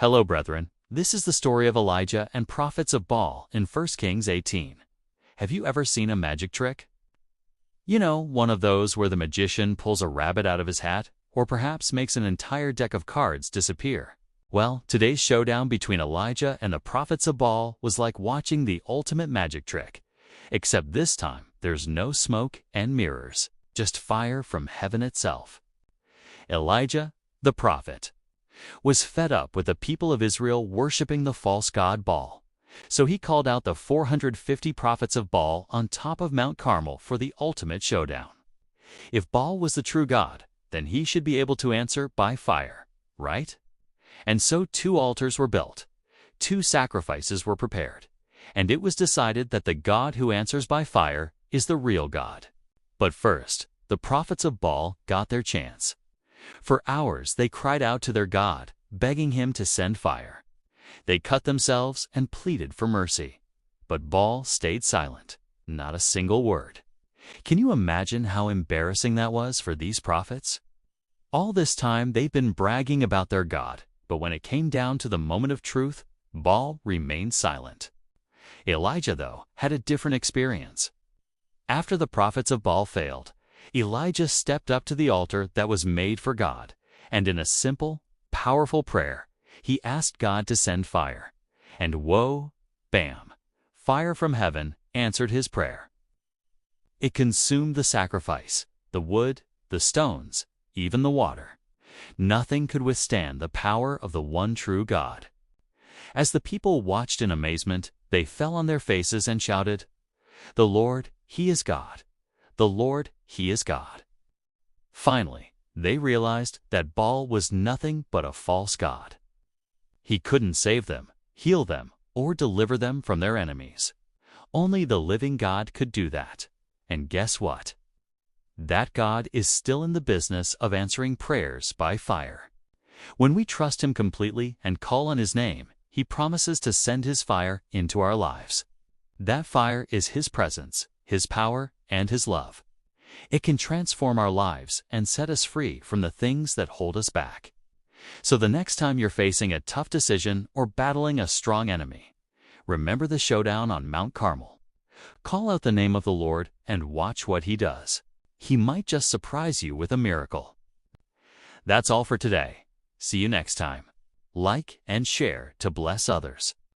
Hello, brethren. This is the story of Elijah and prophets of Baal in 1 Kings 18. Have you ever seen a magic trick? You know, one of those where the magician pulls a rabbit out of his hat, or perhaps makes an entire deck of cards disappear. Well, today's showdown between Elijah and the prophets of Baal was like watching the ultimate magic trick. Except this time, there's no smoke and mirrors, just fire from heaven itself. Elijah, the prophet, was fed up with the people of Israel worshiping the false god Baal. So he called out the 450 prophets of Baal on top of Mount Carmel for the ultimate showdown. If Baal was the true God, then he should be able to answer by fire, right? And so 2 altars were built, 2 sacrifices were prepared, and it was decided that the God who answers by fire is the real God. But first, the prophets of Baal got their chance. For hours they cried out to their God, begging him to send fire. They cut themselves and pleaded for mercy. But Baal stayed silent, not a single word. Can you imagine how embarrassing that was for these prophets? All this time they've been bragging about their God, but when it came down to the moment of truth, Baal remained silent. Elijah, though, had a different experience. After the prophets of Baal failed, Elijah stepped up to the altar that was made for God, and in a simple, powerful prayer, he asked God to send fire. And whoa, bam, fire from heaven answered his prayer. It consumed the sacrifice, the wood, the stones, even the water. Nothing could withstand the power of the one true God. As the people watched in amazement, they fell on their faces and shouted, "The Lord, He is God! The Lord, He is God!" Finally, they realized that Baal was nothing but a false god. He couldn't save them, heal them, or deliver them from their enemies. Only the living God could do that. And guess what? That God is still in the business of answering prayers by fire. When we trust Him completely and call on His name, He promises to send His fire into our lives. That fire is His presence, His power, and His love. It can transform our lives and set us free from the things that hold us back. So the next time you're facing a tough decision or battling a strong enemy, remember the showdown on Mount Carmel. Call out the name of the Lord and watch what He does. He might just surprise you with a miracle. That's all for today. See you next time. Like and share to bless others.